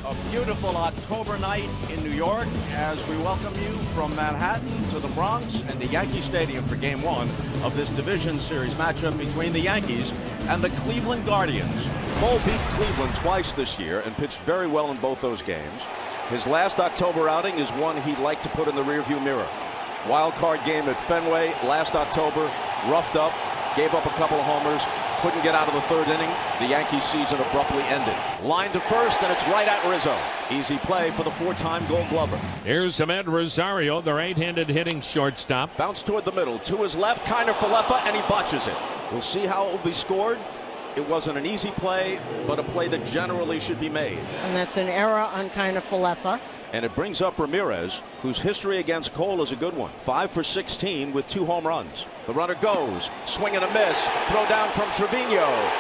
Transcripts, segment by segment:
A beautiful October night in New York as we welcome you from Manhattan to the Bronx and to Yankee Stadium for Game 1 of this Division Series matchup between the Yankees and the Cleveland Guardians. Cole beat Cleveland twice this year and pitched very well in both those games. His last October outing is one he'd like to put in the rearview mirror. Wild card game at Fenway last October, roughed up, gave up a couple of homers, couldn't get out of the third inning. The Yankees season abruptly ended. Line to first, and it's right at Rizzo. Easy play for the four-time Gold Glover. Here's Ahmed Rosario, the right-handed hitting shortstop. Bounce toward the middle, to his left, kind of Falefa, and he botches it. We'll see how it will be scored. It wasn't an easy play, but a play that generally should be made. And that's an error on kind of Falefa. And it brings up Ramirez, whose history against Cole is a good one. 5 for 16 with 2 home runs. The runner goes, swing and a miss, throw down from Trevino.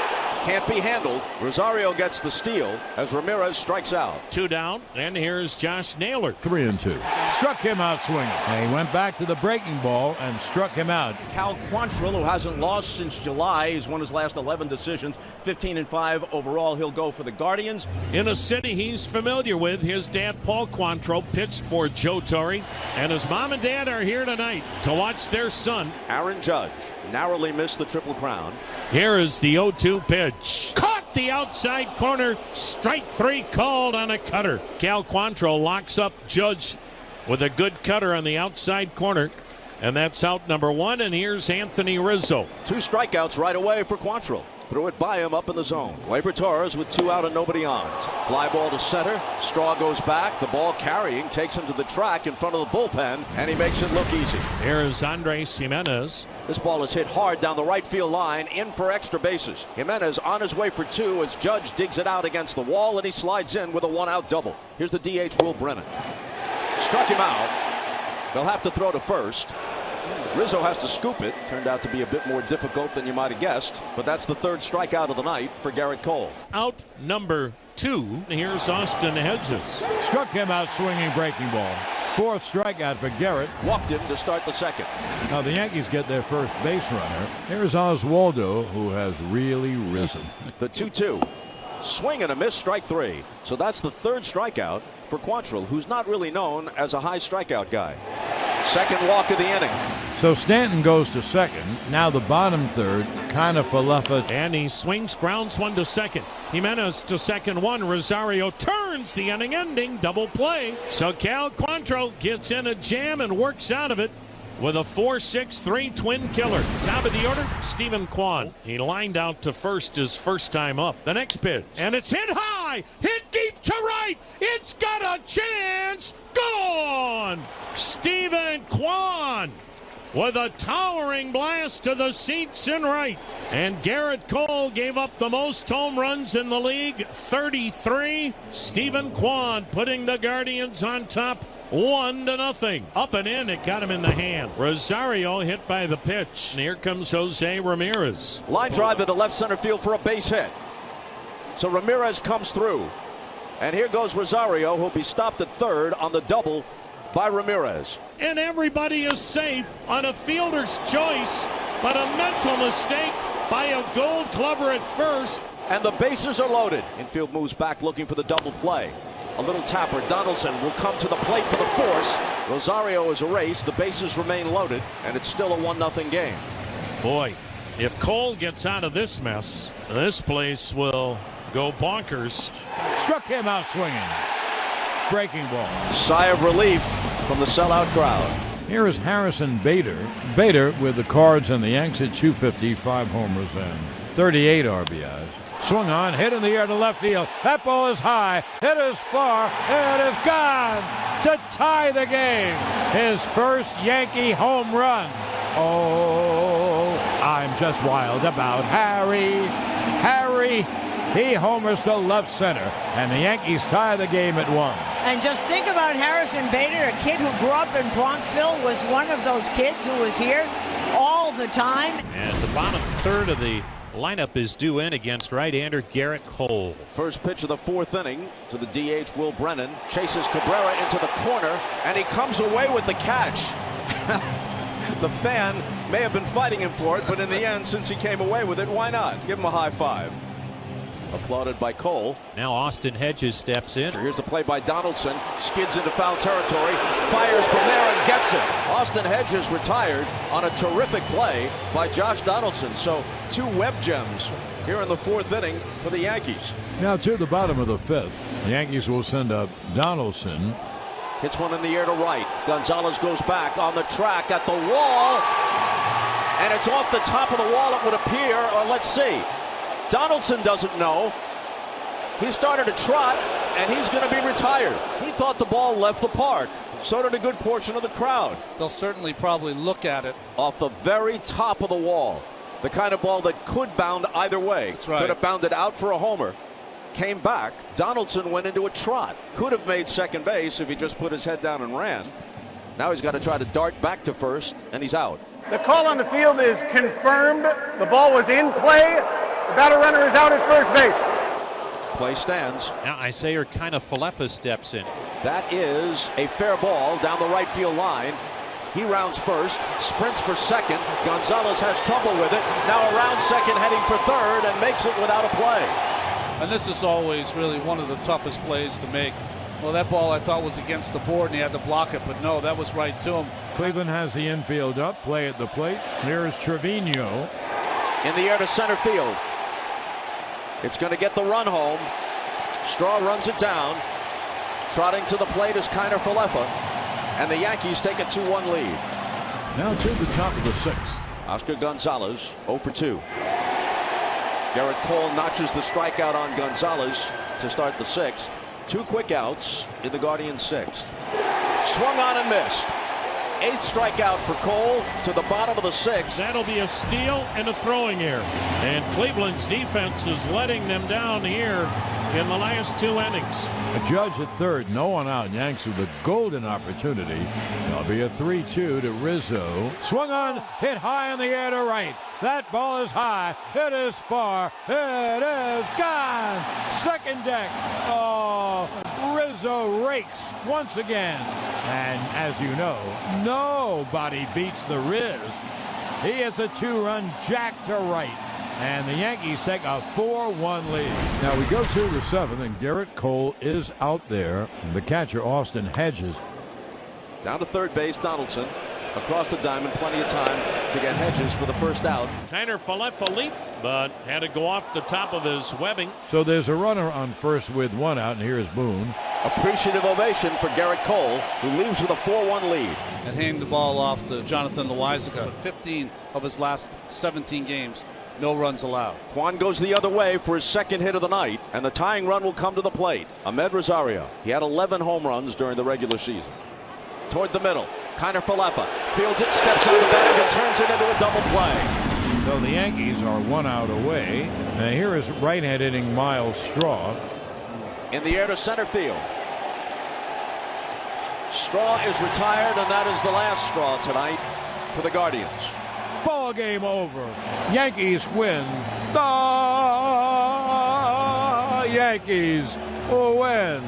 Can't be handled. Rosario gets the steal as Ramirez strikes out. 2 down, and here's Josh Naylor. 3-2. Struck him out swinging. And he went back to the breaking ball and struck him out. Cal Quantrill, who hasn't lost since July, he's won his last 11 decisions, 15-5 overall. He'll go for the Guardians. In a city he's familiar with, his dad Paul Quantrill pitched for Joe Torre, and his mom and dad are here tonight to watch their son. Aaron Judge narrowly missed the Triple Crown. Here is the 0-2 pitch. Caught the outside corner. Strike 3 called on a cutter. Cal Quantrill locks up Judge with a good cutter on the outside corner. And that's out number 1. And here's Anthony Rizzo. 2 strikeouts right away for Quantrill. Threw it by him up in the zone. Gleyber Torres with 2 out and nobody on. Fly ball to center. Straw goes back. The ball carrying takes him to the track in front of the bullpen, and he makes it look easy. Here's Andres Jimenez. This ball is hit hard down the right field line, in for extra bases. Jimenez on his way for 2 as Judge digs it out against the wall, and he slides in with a 1-out double. Here's the DH, Will Brennan. Struck him out. They'll have to throw to first. Rizzo has to scoop it. Turned out to be a bit more difficult than you might have guessed, but that's the 3rd strikeout of the night for Garrett Cole. Out number 2. Here's Austin Hedges. Struck him out swinging breaking ball. 4th strikeout for Garrett. Walked him to start the 2nd. Now the Yankees get their first base runner. Here's Oswaldo, who has really risen. The 2-2. Swing and a miss, strike 3. So that's the 3rd strikeout for Quantrill, who's not really known as a high strikeout guy. 2nd walk of the inning. So Stanton goes to 2nd. Now the bottom 3rd, kind of Falefa. And he swings, grounds 1 to 2nd. Jimenez to 2nd 1. Rosario turns the inning ending double play. So Cal Quantrill gets in a jam and works out of it with a 4-6-3 twin killer. Top of the order, Stephen Kwan. He lined out to first his first time up. The next pitch. And it's hit high, hit deep to right. It's got a chance. Gone. Stephen Kwan with a towering blast to the seats in right. And Garrett Cole gave up the most home runs in the league, 33. Stephen Kwan putting the Guardians on top 1-0. Up and in, it got him in the hand. Rosario hit by the pitch. And here comes Jose Ramirez. Line drive to the left center field for a base hit. So Ramirez comes through. And here goes Rosario, who'll be stopped at 3rd on the double by Ramirez. And everybody is safe on a fielder's choice, but a mental mistake by a Gold Glover at first. And the bases are loaded. Infield moves back looking for the double play. A little tapper. Donaldson will come to the plate for the force. Rosario is erased. The bases remain loaded, and it's still a 1-0 game. Boy, if Cole gets out of this mess, this place will go bonkers. Struck him out swinging. Breaking ball. Sigh of relief from the sellout crowd. Here is Harrison Bader. Bader with the Cards and the Yanks at 250, 5 homers and 38 RBIs. Swung on, hit in the air to left field. That ball is high, hit is far, it is gone to tie the game. His first Yankee home run. Oh, I'm just wild about Harry. Harry, he homers to left center, and the Yankees tie the game at 1. And just think about Harrison Bader, a kid who grew up in Bronxville, was one of those kids who was here all the time. As the bottom 3rd of the lineup is due in against right-hander Garrett Cole. First pitch of the 4th inning to the DH, Will Brennan. Chases Cabrera into the corner, and he comes away with the catch. The fan may have been fighting him for it, but in the end, since he came away with it, why not? Give him a high five. Applauded by Cole. Now Austin Hedges steps in. Here's the play by Donaldson. Skids into foul territory. Fires from there and gets it. Austin Hedges retired on a terrific play by Josh Donaldson. So 2 web gems here in the 4th inning for the Yankees. Now to the bottom of the 5th. The Yankees will send up Donaldson. Hits one in the air to right. Gonzalez goes back on the track at the wall. And it's off the top of the wall, it would appear, or let's see. Donaldson doesn't know. He started a trot, and he's going to be retired. He thought the ball left the park. So did a good portion of the crowd. They'll certainly probably look at it. Off the very top of the wall. The kind of ball that could bound either way. That's right. Could have bounded out for a homer. Came back. Donaldson went into a trot. Could have made second base if he just put his head down and ran. Now he's got to try to dart back to first, and he's out. The call on the field is confirmed. The ball was in play. The batter runner is out at first base. Play stands. Now Isaiah Kiner-Falefa steps in. That is a fair ball down the right field line. He rounds first, sprints for second. Gonzalez has trouble with it. Now around second, heading for third, and makes it without a play. And this is always really one of the toughest plays to make. Well, that ball I thought was against the board and he had to block it, but no, that was right to him. Cleveland has the infield up, play at the plate. Here's Trevino. In the air to center field. It's going to get the run home. Straw runs it down. Trotting to the plate is Kiner-Falefa. And the Yankees take a 2-1 lead. Now to the top of the 6th. Oscar Gonzalez 0 for 2. Garrett Cole notches the strikeout on Gonzalez to start the 6th. 2 quick outs in the Guardians' 6th. Swung on and missed. 8th strikeout for Cole to the bottom of the 6th. That'll be a steal and a throwing error. And Cleveland's defense is letting them down here in the last 2 innings. A Judge at third, no one out. Yanks with a golden opportunity. There'll be a 3-2 to Rizzo. Swung on, hit high in the air to right. That ball is high. It is far. It is gone. Second deck. Oh, Rizzo rakes once again. And as you know, nobody beats the Riz. He is a 2-run jack to right. And the Yankees take a 4-1 lead. Now we go to the 7th, and Garrett Cole is out there. The catcher, Austin Hedges. Down to third base, Donaldson. Across the diamond, plenty of time to get Hedges for the first out. Kiner-Falefa leaped, but had to go off the top of his webbing. So there's a runner on first with 1 out, and here's Boone. Appreciative ovation for Garrett Cole, who leaves with a 4-1 lead. And handing the ball off to Jonathan Loaizaga. 15 of his last 17 games. No runs allowed. Juan goes the other way for his 2nd hit of the night, and the tying run will come to the plate. Ahmed Rosario. He had 11 home runs during the regular season. Toward the middle, Kiner-Falefa fields it, steps out of the bag, and turns it into a double play. So the Yankees are 1 out away. And here is right-hand hitting Miles Straw. In the air to center field. Straw is retired, and that is the last straw tonight for the Guardians. Ball game over. Yankees win. The Yankees win.